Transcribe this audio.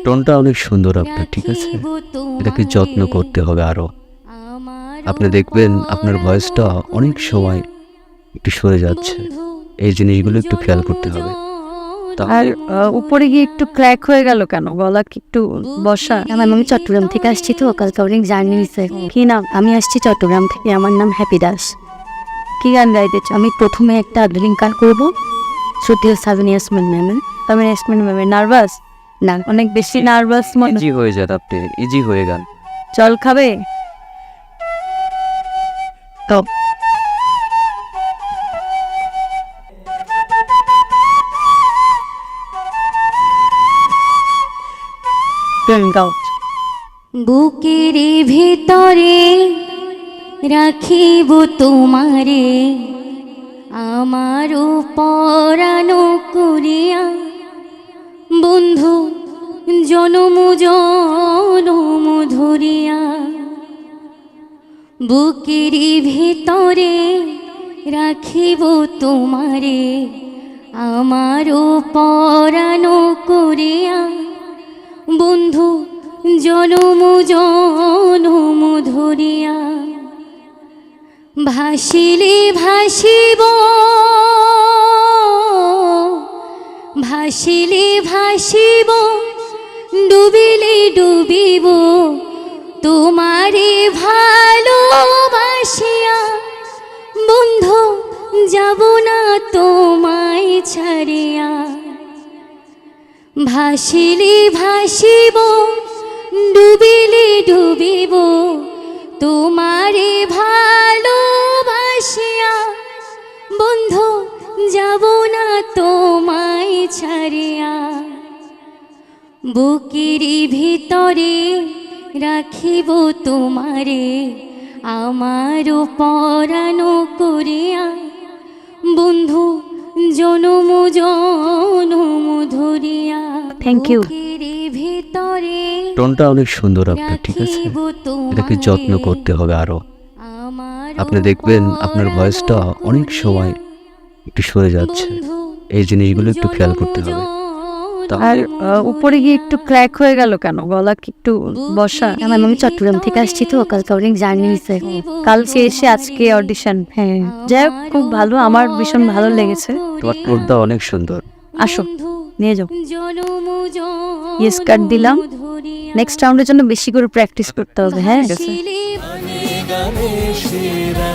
টোনটা অনেক সুন্দর আপনার, ঠিক আছে? এটাকে যত্ন করতে হবে আরও। আপনি দেখবেন আপনার ভয়েসটা অনেক সময় একটু সরে যাচ্ছে, এই জিনিসগুলো একটু খেয়াল করতে হবে। আর উপরে গিয়ে একটু ক্র্যাক হয়ে গেল কেন? গলা কি একটু বসা? আমি চট্টগ্রাম থেকে আসছি তো, কালকে অনেক জার্নি হয়েছে। কি নাম? আমি আসছি চট্টগ্রাম থেকে, আমার নাম হ্যাপি দাস। কি গান গাইতে চাও? আমি প্রথমে একটা ড্রিঙ্ক গান করবো, শ্রদ্ধেয় সাবিনা ইয়াসমিন ম্যামের। তবে ইয়াসমিন ম্যামে নার্ভাস? না, অনেক বেশি নার্ভাস মনে। ইজি হয়ে যান আপনি, ইজি হয়ে গান। জল খাবে? তো গাও। বুকের ভিতরে রাখিব তোমারে, আমার পরানো করিয়া, বন্ধু জনম জনম ধরিয়া। বুকের ভিতরে রাখিব তোমারে, আমার পরানো করিয়া, বন্ধু জনম জনম ধরিয়া। ভাসিলে ভাসিব, ভাসিলে ভাসিব, ডুবিলে ডুবিব, তোমারে ভালোবাসিয়া, বন্ধু যাব না তোমায় ছাড়িয়া। ভাসিলে ভাসিব, ডুবিলে ডুবিব, তোমারে ভালোবাসিয়া, বন্ধু যাব না তোমায় ছাড়িয়া। বুকের ভিতরে রাখিব তোমারে, আমার পরানো করিয়া, বন্ধু জনম জনম ধরিয়া। Thank you. বুকের ভিতরে টোনটা অনেক সুন্দর আপনার, ঠিক আছে? এটাকে যত্ন করতে হবে আরও। আপনি দেখবেন আপনার ভয়েসটা অনেক সময় একটু সরে যাচ্ছে, এই জিনিসগুলো একটু খেয়াল করতে হবে। আর উপরে গিয়ে একটু ক্র্যাক হয়ে গেল কেন? গলা কি একটু বসা? আমি চট্টগ্রাম থেকে আসছি তো, কালকে অনেক জার্নি হয়েছে। কালকে এসে আজকে অডিশন? হ্যাঁ, যাই হোক, খুব ভালো, আমার ভীষণ ভালো লেগেছে। তোমার টোনটা অনেক সুন্দর। আসো, নিয়ে যাও। জনম ইয়েস কার্ড দিলাম। ধরিয়া। নেক্সট রাউন্ডের জন্য বেশি করে প্র্যাকটিস করতে হবে। হ্যাঁ, ঠিক আছে। ভাসিলে গানে সেরা